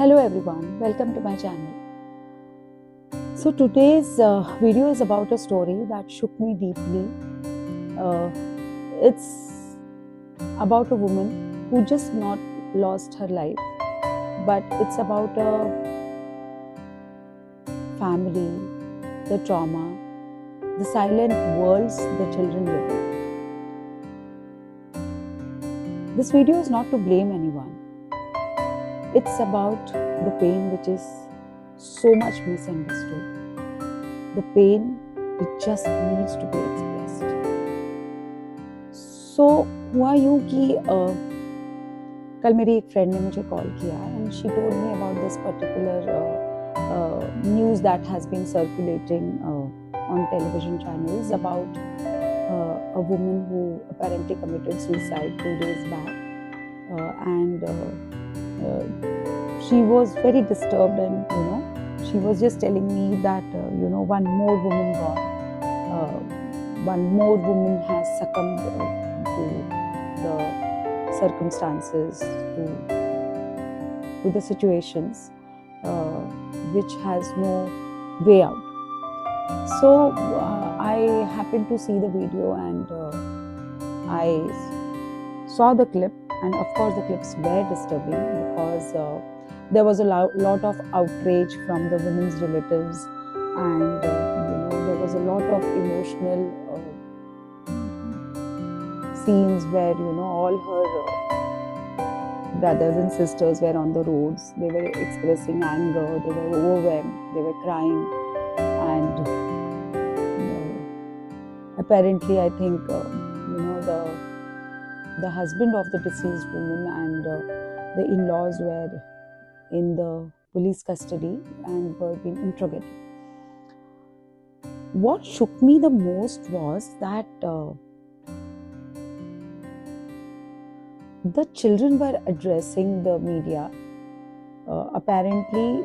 Hello everyone, welcome to my channel. So today's video is about a story that shook me deeply. It's about a woman who just not lost her life, but it's about a family, the trauma, the silent worlds the children live in. This video is not to blame anyone. It's about the pain which is so much misunderstood. The pain which just needs to be expressed. So हुआ यूँ कि कल मेरी एक friend ने मुझे call किया and she told me about this particular news that has been circulating on television channels about a woman who apparently committed suicide 2 days back and she was very disturbed and she was just telling me that one more woman gone, one more woman has succumbed to the circumstances, to the situations which has no way out. So I happened to see the video and I saw the clip, and of course the clips were disturbing because there was a lot of outrage from the women's relatives, and there was a lot of emotional scenes where all her brothers and sisters were on the roads. They were expressing anger, they were overwhelmed, they were crying, and apparently I think the husband of the deceased woman and the in-laws were in the police custody and were being interrogated. What shook me the most was that the children were addressing the media. Apparently,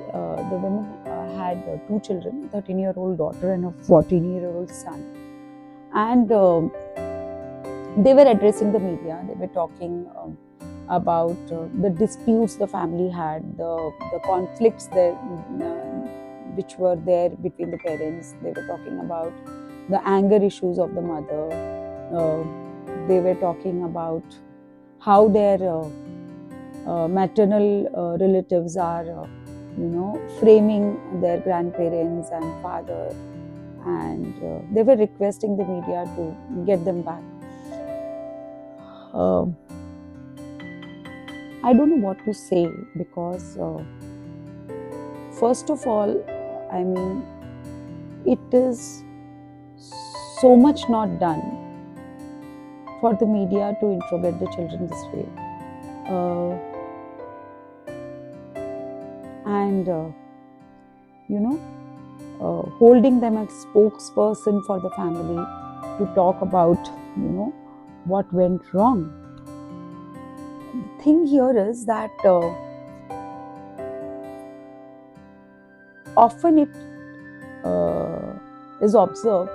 the women had two children, a 13-year-old daughter and a 14-year-old son. And they were addressing the media. They were talking about the disputes the family had, the conflicts which were there between the parents. They were talking about the anger issues of the mother. They were talking about how their maternal relatives are, framing their grandparents and father, and they were requesting the media to get them back. I don't know what to say because first of all, I mean, it is so much not done for the media to interrogate the children this way. Holding them as spokesperson for the family to talk about, what went wrong. The thing here is that often it is observed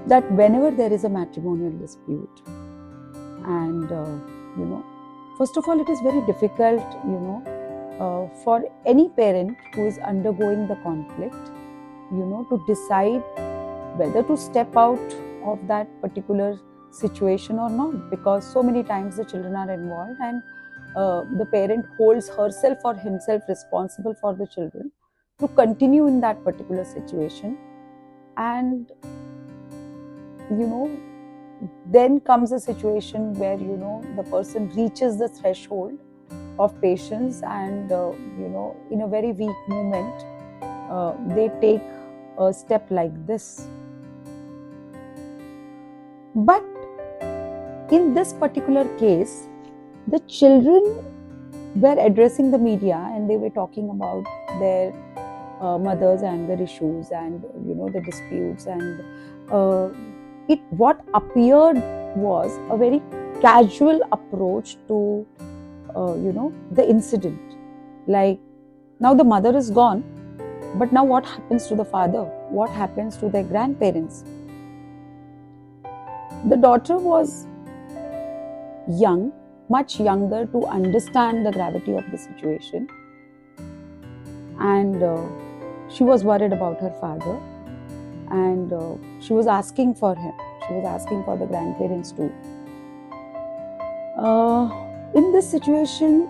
that whenever there is a matrimonial dispute, and first of all, it is very difficult, for any parent who is undergoing the conflict, to decide whether to step out of that particular situation or not, because so many times the children are involved and the parent holds herself or himself responsible for the children to continue in that particular situation. And then comes a situation where the person reaches the threshold of patience and in a very weak moment they take a step like this. But in this particular case, the children were addressing the media and they were talking about their mother's anger issues and the disputes, and what appeared was a very casual approach to the incident. Like, now the mother is gone, but now what happens to the father? What happens to their grandparents? The daughter was young, much younger to understand the gravity of the situation, and she was worried about her father, and she was asking for him. She was asking for the grandparents too. In this situation,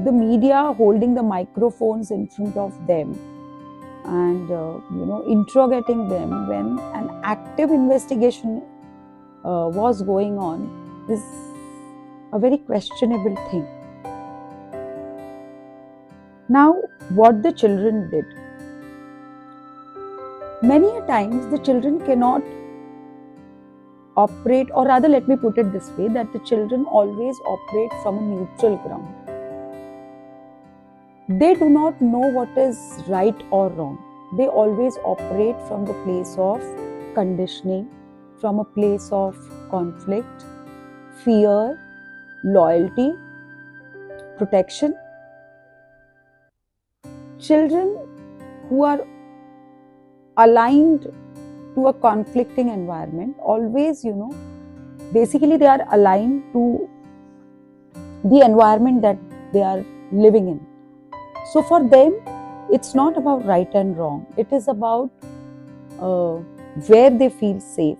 the media holding the microphones in front of them and interrogating them when an active investigation was going on is a very questionable thing. Now, what the children did. Many a times the children cannot operate, or rather let me put it this way, that the children always operate from a neutral ground. They do not know what is right or wrong. They always operate from the place of conditioning, from a place of conflict, fear, loyalty, protection. Children who are aligned to a conflicting environment always, basically they are aligned to the environment that they are living in. So for them, it's not about right and wrong. It is about where they feel safe.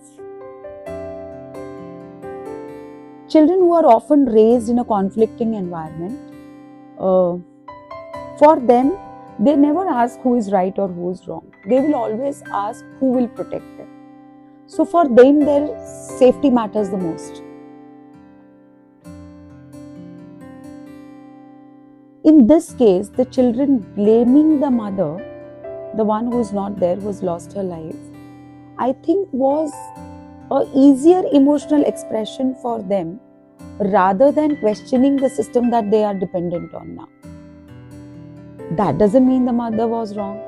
Children who are often raised in a conflicting environment, for them, they never ask who is right or who is wrong. They will always ask who will protect them. So for them, their safety matters the most. In this case, the children blaming the mother, the one who is not there, who has lost her life, I think was an easier emotional expression for them rather than questioning the system that they are dependent on now. That doesn't mean the mother was wrong.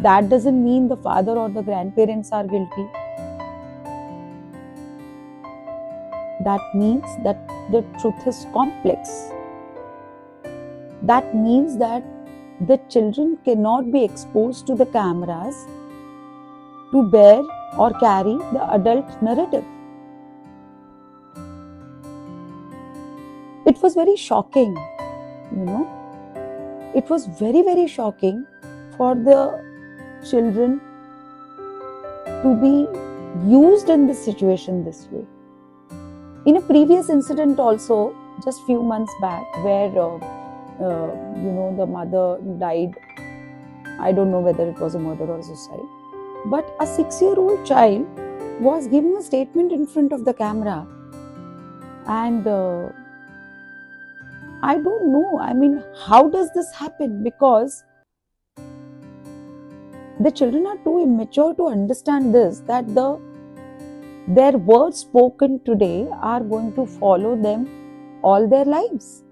That doesn't mean the father or the grandparents are guilty. That means that the truth is complex. That means that the children cannot be exposed to the cameras to bear or carry the adult narrative. It was very shocking, It was very, very shocking for the children to be used in this situation this way. In a previous incident also, just few months back, where the mother died. I don't know whether it was a murder or suicide, but a 6-year-old child was giving a statement in front of the camera, and I don't know, how does this happen? Because the children are too immature to understand this, that their words spoken today are going to follow them all their lives.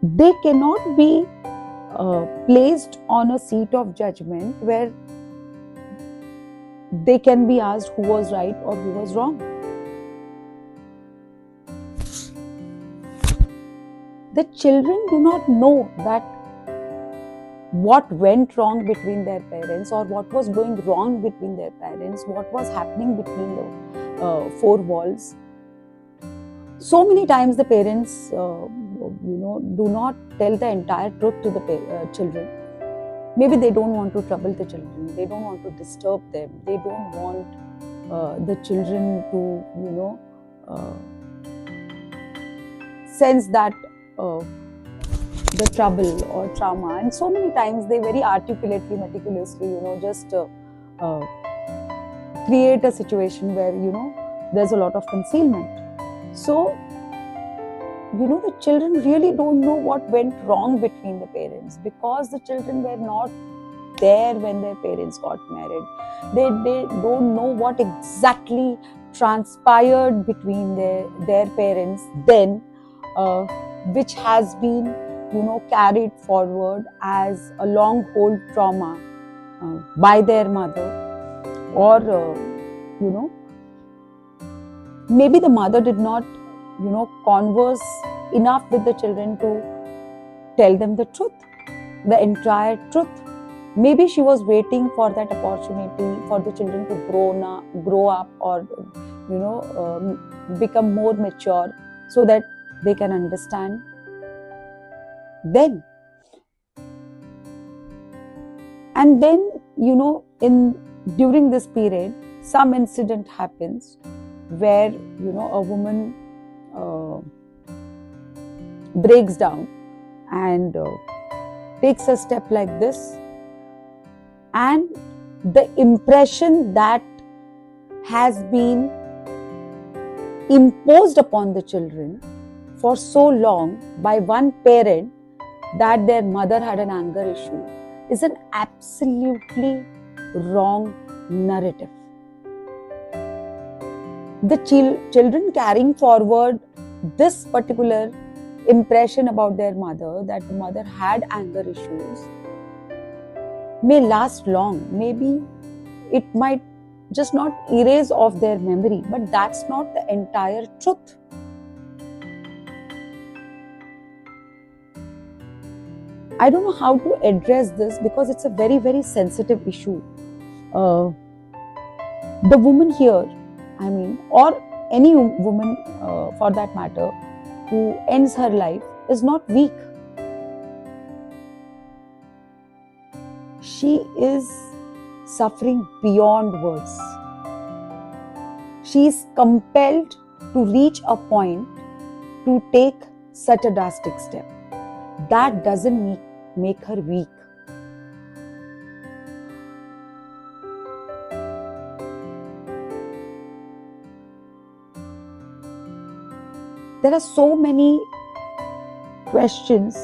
They cannot be placed on a seat of judgment where they can be asked who was right or who was wrong. The children do not know that what went wrong between their parents, or what was going wrong between their parents, what was happening between the four walls. So many times the parents, do not tell the entire truth to the children. Maybe they don't want to trouble the children. They don't want to disturb them. They don't want the children to, sense that the trouble or trauma. And so many times they very articulately, meticulously, just create a situation where, there's a lot of concealment. So, the children really don't know what went wrong between the parents, because the children were not there when their parents got married. They don't know what exactly transpired between their parents then, which has been, carried forward as a long hold trauma by their mother, or, maybe the mother did not, converse enough with the children to tell them the truth, the entire truth. Maybe she was waiting for that opportunity for the children to grow up, or, become more mature, so that they can understand then. And then, during this period, some incident happens where, a woman breaks down and takes a step like this, and the impression that has been imposed upon the children for so long by one parent that their mother had an anger issue is an absolutely wrong narrative. The children carrying forward this particular impression about their mother, that the mother had anger issues, may last long. Maybe it might just not erase off their memory, but that's not the entire truth. I don't know how to address this because it's a very, very sensitive issue. The woman here, or any woman for that matter, who ends her life is not weak. She is suffering beyond words. She is compelled to reach a point to take such a drastic step. That doesn't make her weak. There are so many questions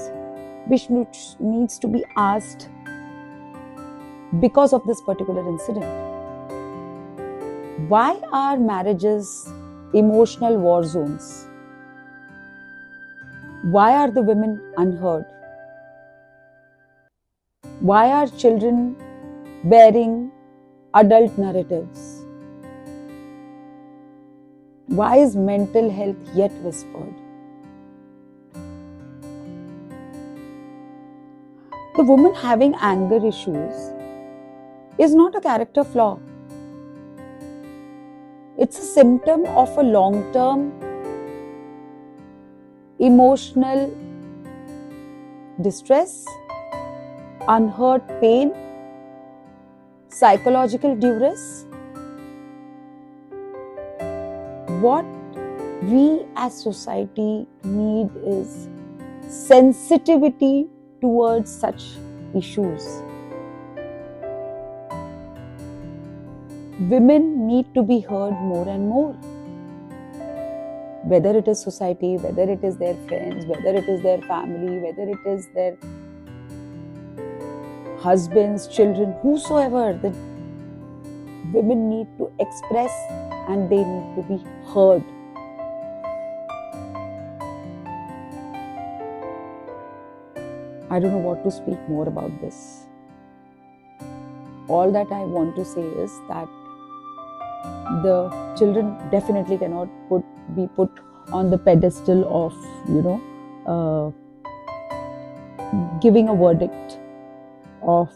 which needs to be asked because of this particular incident. Why are marriages emotional war zones? Why are the women unheard? Why are children bearing adult narratives? Why is mental health yet whispered? The woman having anger issues is not a character flaw. It's a symptom of a long-term emotional distress, unheard pain, psychological duress. What we as society need is sensitivity towards such issues. Women need to be heard more and more. Whether it is society, whether it is their friends, whether it is their family, whether it is their husbands, children, whosoever, the women need to express and they need to be heard. I don't know what to speak more about this. All that I want to say is that the children definitely cannot be put on the pedestal of, giving a verdict of,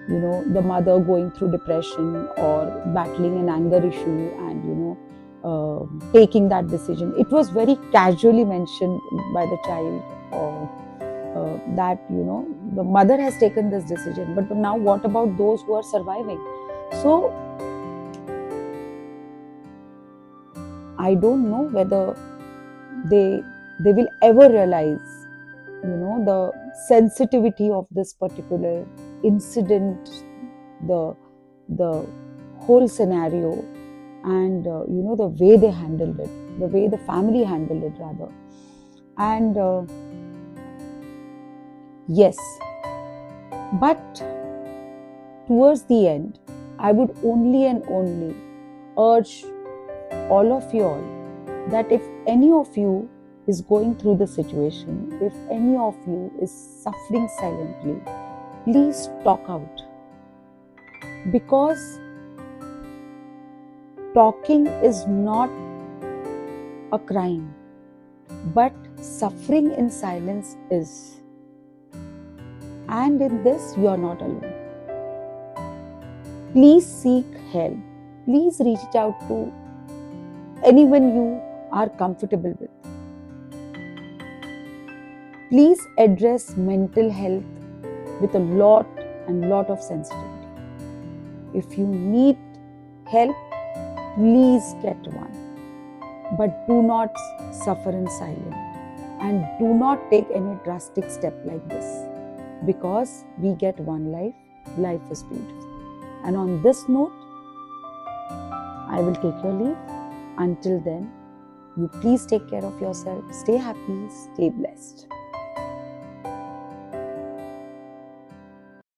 the mother going through depression or battling an anger issue and, taking that decision. It was very casually mentioned by the child that, the mother has taken this decision. But now what about those who are surviving? So, I don't know whether they will ever realize, the sensitivity of this particular incident, the whole scenario, and the way they handled it, the way the family handled it rather. And yes, but towards the end, I would only and only urge all of you all that if any of you is going through the situation, if any of you is suffering silently, please talk out. Because talking is not a crime, but suffering in silence is. And in this, you are not alone. Please seek help. Please reach out to anyone you are comfortable with. Please address mental health with a lot of sensitivity. If you need help, please get one. But do not suffer in silence, and do not take any drastic step like this, because we get one life. Life is beautiful. And on this note, I will take your leave. Until then, you please take care of yourself. Stay happy, stay blessed.